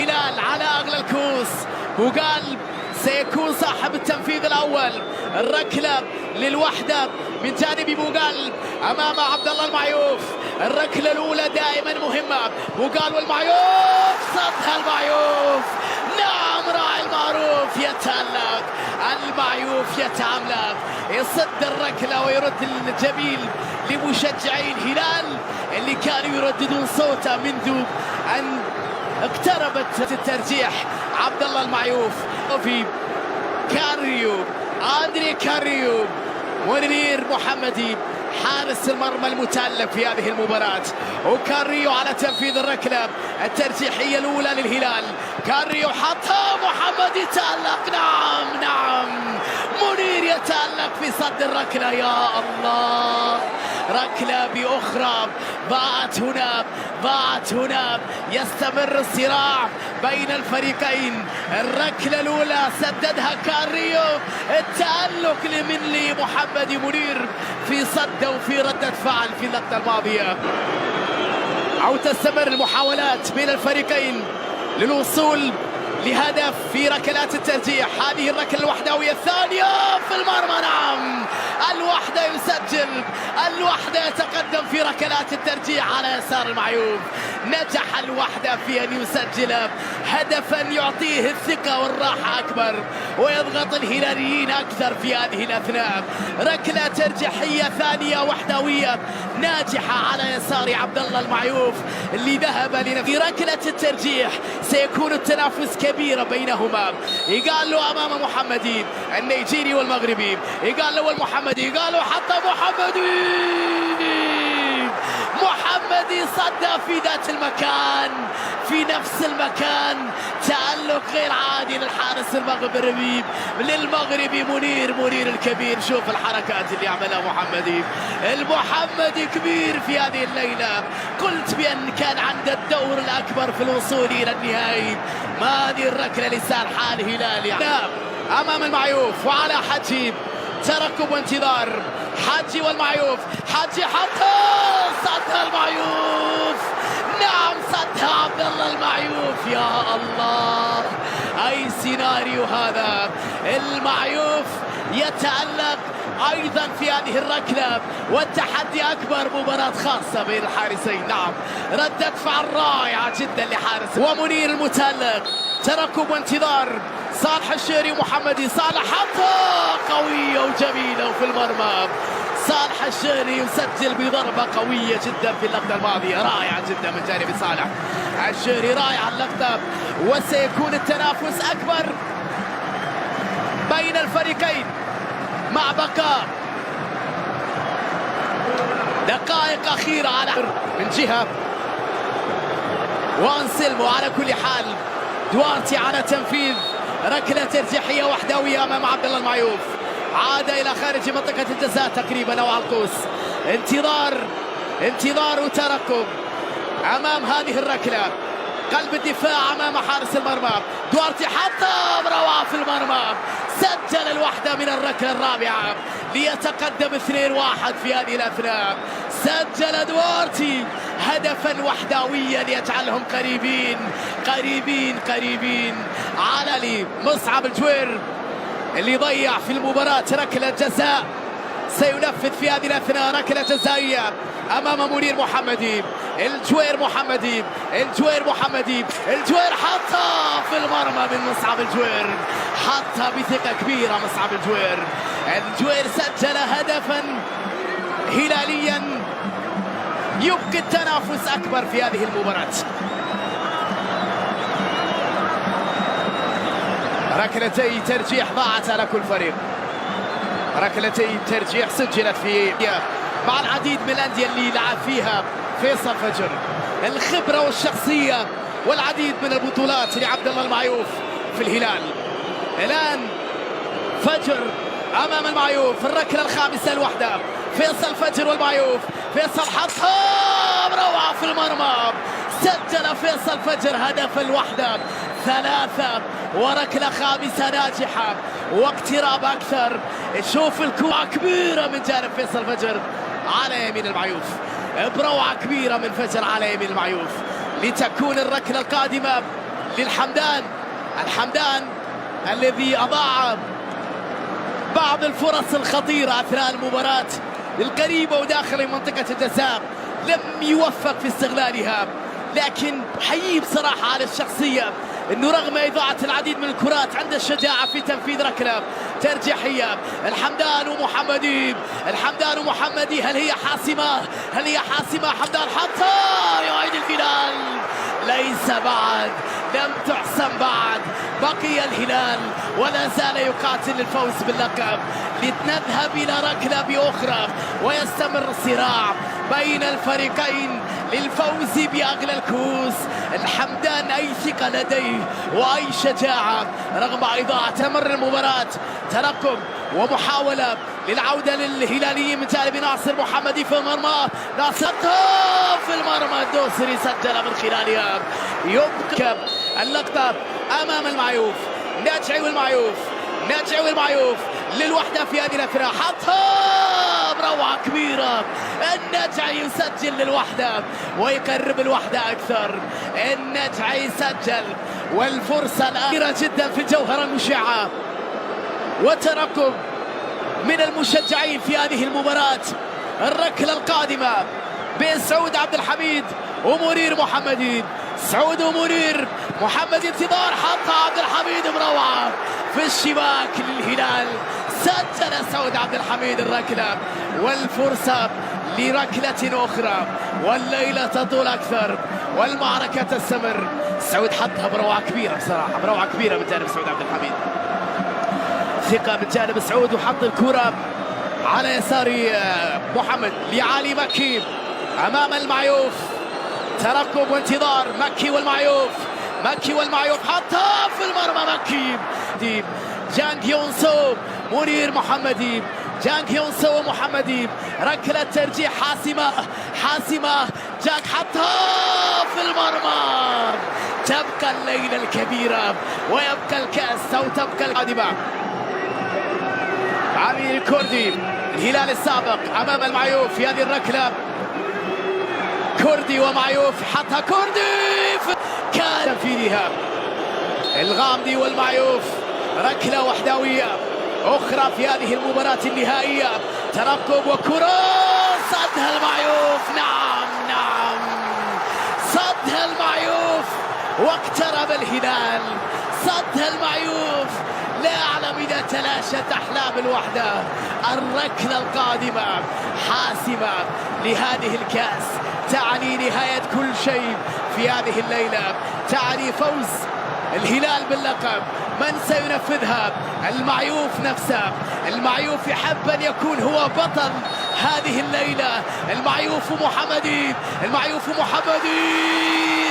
الهلال على أغلى الكوس، وقال سيكون صاحب التنفيذ الأول. الركلة للوحدة من جانب بوقال أمام عبد الله المعيوف. الركلة الأولى دائما مهمة. بوقال والمعيوف، صدها المعيوف. نعم، راعي المعروف يتألق، المعيوف يتعملق، يصد الركلة ويرد الجميل لمشجعي الهلال اللي كانوا يرددون صوته منذ أن اقتربت الترجيح. عبد الله المعيوف في كاريو، أندري كاريو، منير محمدي حارس المرمى المتألق في هذه المباراة. وكاريو على تنفيذ الركلة الترجيحية الأولى للهلال. كاريو حطها، محمد يتألق. نعم نعم، منير يتألق في صد الركلة. يا الله، ركلة بأخرى ضاعت هنا. يستمر الصراع بين الفريقين. الركلة الأولى سددها كاريو، التألق من محمد منير في صد وفي ردة فعل في اللقطة الماضية. أو تستمر المحاولات بين الفريقين للوصول لهدف في ركلات الترجيح. هذه الركلة الوحدوية الثانية في المرمى. نعم، الوحدة يسجل، الوحدة يتقدم في ركلات الترجيح على يسار المعيوف. نجح الوحدة في أن يسجل هدفا يعطيه الثقة والراحة أكبر ويضغط الهلاليين أكثر في هذه الأثناء. ركلة ترجيحية ثانية وحدوية ناجحة على يسار عبد الله المعيوف اللي ذهب في ركلة الترجيح. سيكون التنافس كبيرا بينهما. يقال له أمام محمدي النيجيري والمغربي، يقال له المحمدي، قال له حتى محمدي صدى في ذات المكان، في نفس المكان. تألق غير عادي للحارس للمغربي منير الكبير. شوف الحركات اللي يعملها المحمدي كبير في هذه الليلة. قلت بأن كان عنده الدور الأكبر في الوصول إلى النهائي. ما هذه الركلة لسان حال هلالي أمام المعيوف وعلى حجي. ترقب وانتظار حجي والمعيوف. حجي حطها، صدها المعيوف. نعم، صدها عبد الله المعيوف. يا الله، أي سيناريو هذا. المعيوف يتألق أيضا في هذه الركلة، والتحدي أكبر. مباراة خاصة بين الحارسين. نعم، ردة فعل رائعة جدا لحارس ومنير المتألق. ترقب وانتظار صالح الشهري ومحمدي. صالح حطها قوية وجميلة وفي المرمى. صالح الشهري يسجل بضربة قوية جدا في اللقطة الماضية، رائعة جدا من جانب صالح الشهري. رائعة اللقطة، وسيكون التنافس أكبر بين الفريقين مع بقاء دقائق أخيرة على من جهة وأنسلمو. على كل حال دوارتي على تنفيذ ركلة ترجيحية وحدوية أمام عبد الله المعيوف. عاد إلى خارج منطقة الجزاء تقريبا أو على القوس. انتظار وترقب أمام هذه الركلة. قلب الدفاع أمام حارس المرمى. دوارتي حطها روعة في المرمى. سجل الوحدة من الركلة الرابعة ليتقدم 2-1 في هذه الأثناء. سجل دوارتي هدفا وحدويا يجعلهم قريبين على مصعب الجوير اللي ضيع في المباراة ركلة جزاء. سينفذ في هذه الأثناء ركلة جزائية أمام منير محمدي. الجوير محمدي حطها في المرمى من مصعب الجوير. حطها بثقة كبيرة مصعب الجوير سجل هدفا هلاليا يبقي التنافس أكبر في هذه المباراة. ركلتي ترجيح ضاعت على كل فريق. ركلتي ترجيح سجلت في مع العديد من الأندية اللي لعب فيها فيصل فجر. الخبرة والشخصية والعديد من البطولات لعبد الله المعيوف في الهلال. الآن فجر أمام المعيوف. الركلة الخامسة الوحدة. فيصل فجر والمعيوف. فيصل حطها روعة في المرمى. سجل فيصل فجر هدف الوحدة. 3 وركلة خامسة ناجحة واقتراب أكثر. شوف الكرة كبيرة من جانب فيصل فجر على يمين المعيوف. بروعة كبيرة من فجر على يمين المعيوف لتكون الركلة القادمة للحمدان. الحمدان الذي أضاع بعض الفرص الخطيرة أثناء المباراة القريبة وداخل منطقة الجزاء، لم يوفق في استغلالها. لكن حيي بصراحة على الشخصية انه رغم اضاعة العديد من الكرات عنده الشجاعة في تنفيذ ركلة ترجيحية. الحمدان ومحمدي، الحمدان ومحمدي، هل هي حاسمة؟ هل هي حاسمة؟ حمدان حطها يعيد الهلال، ليس بعد، لم تحسم بعد. بقي الهلال ولا زال يقاتل الفوز باللقب، لنذهب إلى ركلة بأخرى ويستمر الصراع بين الفريقين للفوز بأغلى الكؤوس. الحمدان أي ثقة لديه وأي شجاعة رغم إضاعة. تمر المباراة، ترقب ومحاولة للعودة للهلاليين من جانب ناصر محمدي في المرمى. ناصر في المرمى، الدوسري سجل من خلالها. يبقى اللقطة أمام المعيوف، نجعي والمعيوف، نجعي والمعيوف للوحدة في هذه الأثناء، حطها بروعة كبيرة. النجعي يسجل للوحدة ويقرب الوحدة أكثر. النجعي يسجل والفرصة الأخيرة جدا في الجوهرة المشعة. وترقب من المشجعين في هذه المباراة. الركلة القادمة بين سعود عبد الحميد ومنير محمدي. سعود ومنير محمدي، انتظار، حطها عبد الحميد بروعة في الشباك للهلال. سجل سعود عبد الحميد الركلة والفرصة لركلة أخرى، والليلة تطول أكثر والمعركة تستمر. سعود حطها بروعة كبيرة بصراحة، بروعة كبيرة من جانب سعود عبد الحميد. ثقة من جانب سعود، وحط الكرة على يسار محمد لعلي مكي أمام المعيوف. ترقب وانتظار مكي والمعيوف، مكي والمعيوف، حطها في المرمى مكي. جانج يونسو، منير محمدي، جانج يونسو ومحمدي، ركلة ترجيح حاسمة، حاسمة. جانج حطها في المرمى. تبقى الليلة الكبيرة ويبقى الكأس أو تبقى القادمة. عمير الكردي الهلال السابق أمام المعيوف في هذه الركلة. كردي ومعيوف، حطها كردي كان تنفيذها. الغامدي والمعيوف، ركلة وحدوية أخرى في هذه المباراة النهائية. ترقب وكرة، صدها المعيوف. نعم نعم، صدها المعيوف واقترب الهلال. صدها المعيوف، لا أعلم إذا تلاشت أحلام الوحدة. الركلة القادمة حاسمة لهذه الكأس، تعني نهاية كل شيء في هذه الليلة، تعني فوز الهلال باللقب. من سينفذها؟ المعيوف نفسه. المعيوف يحب أن يكون هو بطل هذه الليلة. المعيوف محمدي، المعيوف محمدي،